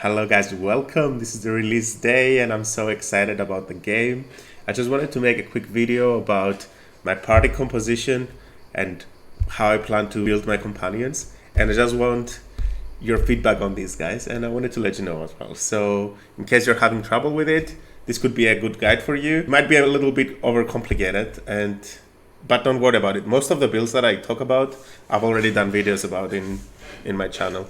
Hello guys, welcome. This is the release day and I'm so excited about the game. I just wanted to make a quick video about my party composition and how I plan to build my companions. And I just want your feedback on these guys and I wanted to let you know as well. So in case you're having trouble with it, this could be a good guide for you. It might be a little bit overcomplicated but don't worry about it. Most of the builds that I talk about, I've already done videos about in my channel.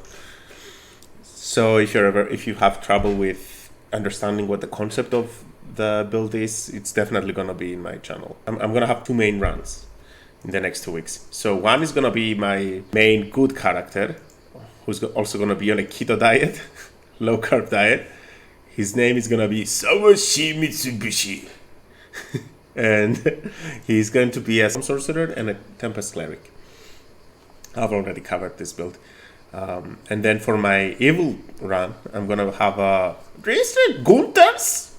So if you have trouble with understanding what the concept of the build is, it's definitely gonna be in my channel. I'm gonna have two main runs in the next 2 weeks. So one is gonna be my main good character, who's also gonna be on a keto diet, low carb diet. His name is gonna be Sawashi Mitsubishi. And he's going to be a sorcerer and a tempest cleric. I've already covered this build. And then for my evil run, I'm gonna have a Gunters,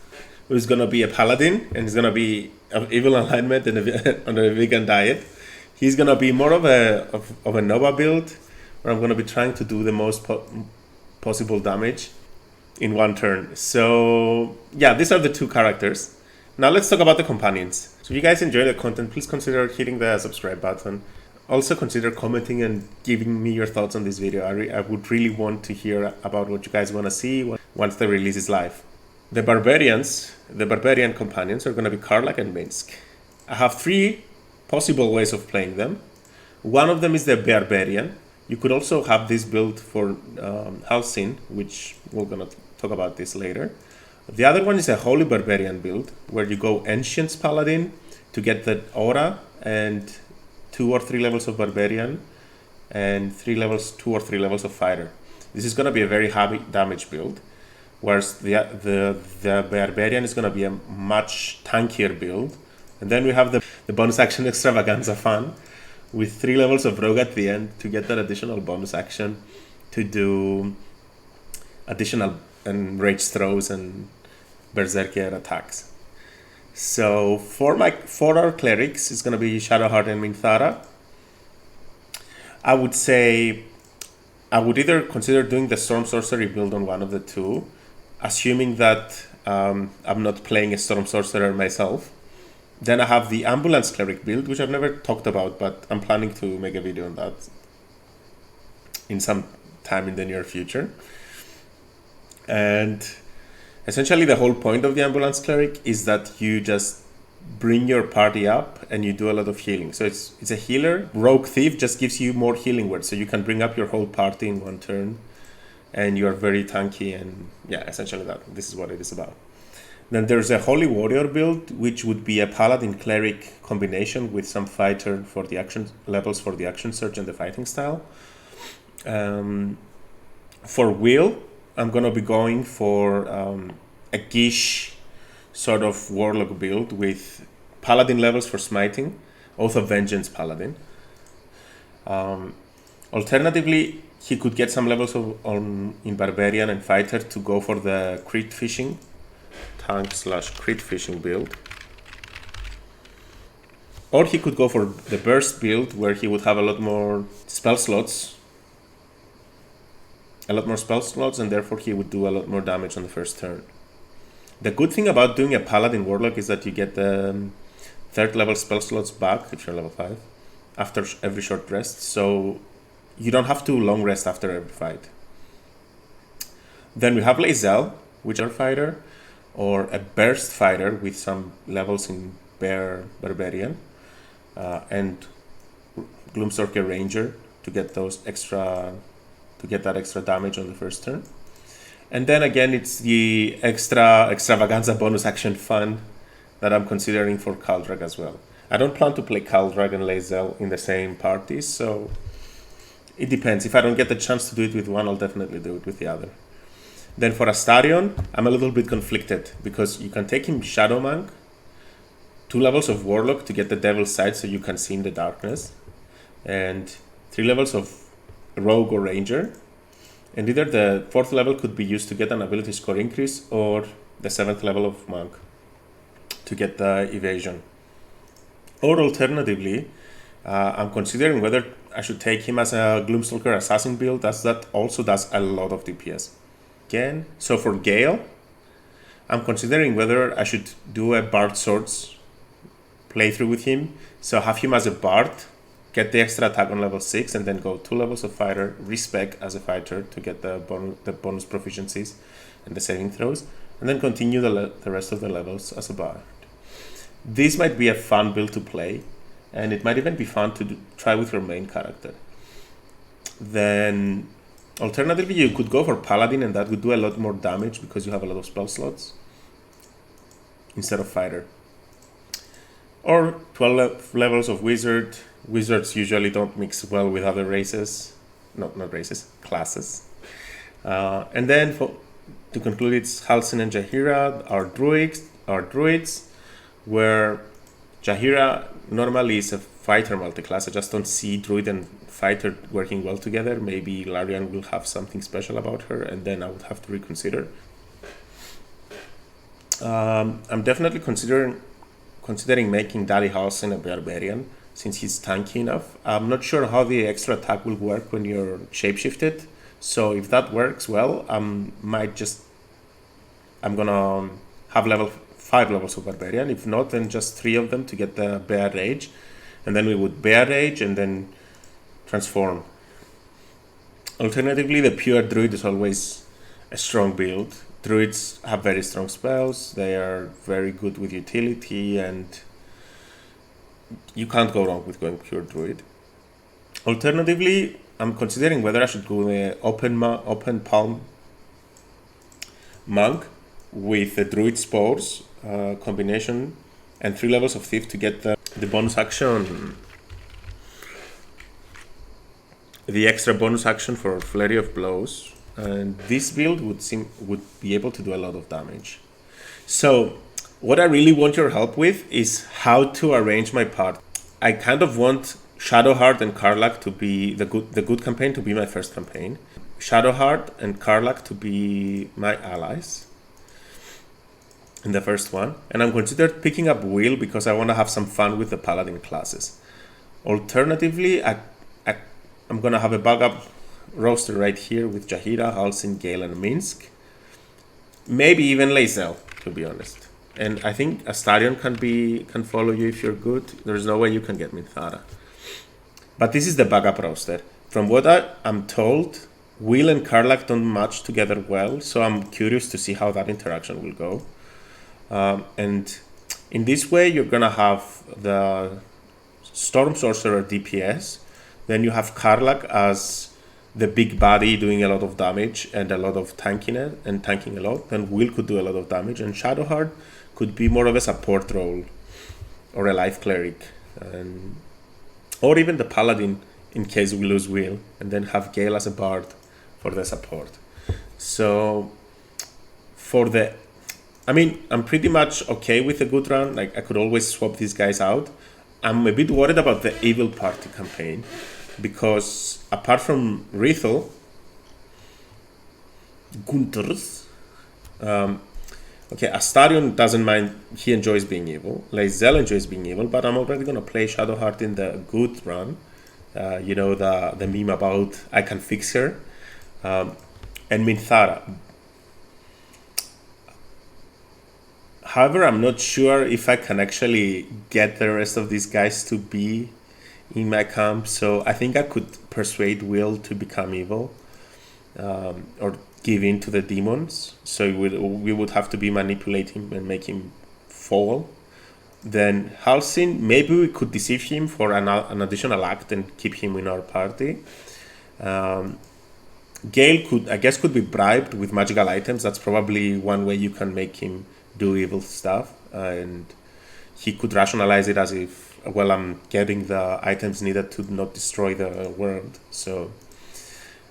who's gonna be a paladin, and he's gonna be of evil alignment and on a vegan diet. He's gonna be more of a Nova build, where I'm gonna be trying to do the most possible damage in one turn. So yeah, these are the two characters. Now let's talk about the companions. So if you guys enjoy the content, please consider hitting the subscribe button. Also consider commenting and giving me your thoughts on this video. I would really want to hear about what you guys want to see once the release is live. The barbarian companions are going to be Karlak and Minsk. I have three possible ways of playing them. One of them is the barbarian. You could also have this build for Halcyon, which we're going to talk about this later. The other one is a holy barbarian build, where you go Ancients Paladin to get the aura and 2 or 3 levels of barbarian and 2 or 3 levels of fighter. This is going to be a very heavy damage build, whereas the barbarian is going to be a much tankier build. And then we have the bonus action extravaganza fun with 3 levels of rogue at the end to get that additional bonus action to do additional rage throws and berserker attacks. So for our clerics, it's going to be Shadowheart and Minthara. I would say I would either consider doing the Storm Sorcery build on one of the two, assuming that I'm not playing a Storm Sorcerer myself. Then I have the Ambulance Cleric build, which I've never talked about, but I'm planning to make a video on that in some time in the near future. And essentially the whole point of the Ambulance Cleric is that you just bring your party up and you do a lot of healing. So it's a healer. Rogue Thief just gives you more healing words, so you can bring up your whole party in one turn and you are very tanky, and yeah, essentially this is what it is about. Then there's a Holy Warrior build, which would be a Paladin Cleric combination with some fighter for the action levels for the action surge and the fighting style. For Will, I'm going to be going for a Gish sort of Warlock build with Paladin levels for smiting, Oath of Vengeance Paladin. Alternatively, he could get some levels in Barbarian and Fighter to go for the crit fishing, tank/crit fishing build. Or he could go for the Burst build, where he would have a lot more spell slots, and therefore he would do a lot more damage on the first turn. The good thing about doing a Paladin Warlock is that you get the 3rd level spell slots back if you're level 5 after every short rest, so you don't have to long rest after every fight. Then we have Lae'zel, which are fighter, or a Burst fighter with some levels in Barbarian, and Gloomstalker Ranger to get that extra damage on the first turn. And then again, it's the extravaganza bonus action fun that I'm considering for Kaldrak as well. I don't plan to play Kaldrak and Lae'zel in the same parties, so it depends. If I don't get the chance to do it with one, I'll definitely do it with the other. Then for Astarion, I'm a little bit conflicted, because you can take him Shadow Monk, 2 levels of Warlock to get the Devil's Sight so you can see in the darkness, and 3 levels of Rogue or Ranger. And either the 4th level could be used to get an ability score increase, or the 7th level of Monk to get the evasion. Or alternatively, I'm considering whether I should take him as a Gloomstalker Assassin build, as that also does a lot of DPS. again. So for Gale, I'm considering whether I should do a Bard Swords playthrough with him. So have him as a Bard, get the extra attack on level 6, and then go 2 levels of fighter, respec as a fighter to get the bonus proficiencies and the saving throws, and then continue the rest of the levels as a Bard. This might be a fun build to play, and it might even be fun to try with your main character. Then alternatively, you could go for Paladin, and that would do a lot more damage because you have a lot of spell slots instead of fighter. Or 12 levels of Wizard. Wizards usually don't mix well with other races. Not races, classes. And then to conclude, it's Halsin and Jaheira, our druids, where Jaheira normally is a fighter multi-class. I just don't see druid and fighter working well together. Maybe Larian will have something special about her, and then I would have to reconsider. I'm definitely considering making Daddy Halsin a barbarian, since he's tanky enough. I'm not sure how the extra attack will work when you're shapeshifted. So if that works well, I'm gonna have 5 levels of barbarian. If not, then just 3 of them to get the bear rage, and then we would bear rage and then transform. Alternatively, the pure druid is always a strong build. Druids have very strong spells. They are very good with utility, and you can't go wrong with going pure druid. Alternatively, I'm considering whether I should go the open palm monk with the druid spores combination and 3 levels of thief to get the bonus action, the extra bonus action for flurry of blows. And this build would be able to do a lot of damage. So what I really want your help with is how to arrange my part. I kind of want Shadowheart and Karlach to be the good campaign to be my first campaign. Shadowheart and Karlach to be my allies in the first one. And I'm considered picking up Will because I want to have some fun with the Paladin classes. Alternatively, I'm going to have a backup roster right here with Jaheira, Halsin, Gale, and Minsk. Maybe even Lae'zel, to be honest. And I think Astarion can follow you if you're good. There's no way you can get Minthara. But this is the backup roster. From what I'm told, Will and Karlach don't match together well, so I'm curious to see how that interaction will go. And in this way, you're gonna have the Storm Sorcerer DPS. Then you have Karlach as the big body doing a lot of damage and a lot of tanking a lot. Then Will could do a lot of damage, and Shadowheart could be more of a support role or a life cleric, or even the paladin in case we lose Will, and then have Gale as a bard for the support. So I'm pretty much okay with a good run. Like, I could always swap these guys out. I'm a bit worried about the Evil Party campaign, because apart from Rithel, Gunthers, Astarion doesn't mind, he enjoys being evil. Lae'zel enjoys being evil, but I'm already going to play Shadowheart in the good run. The meme about I can fix her. And Minthara. However, I'm not sure if I can actually get the rest of these guys to be in my camp, so I think I could persuade Will to become evil, or give in to the demons. So we would have to be manipulating him and make him fall. Then Halsin, maybe we could deceive him for an additional act and keep him in our party. Gale could be bribed with magical items. That's probably one way you can make him do evil stuff, and he could rationalize it as if, well, I'm getting the items needed to not destroy the world. So,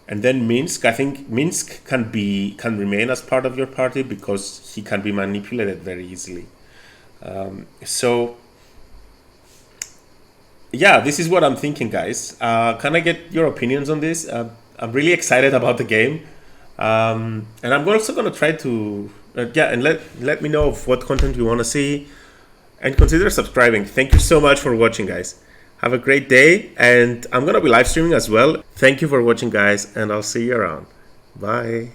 and then Minsk, I think Minsk can remain as part of your party because he can be manipulated very easily. So yeah, this is what I'm thinking, guys. Can I get your opinions on this? I'm really excited about the game, and I'm also going to try to and let me know of what content you want to see, and consider subscribing. Thank you so much for watching, guys. Have a great day, and I'm going to be live streaming as well. Thank you for watching, guys, and I'll see you around. Bye.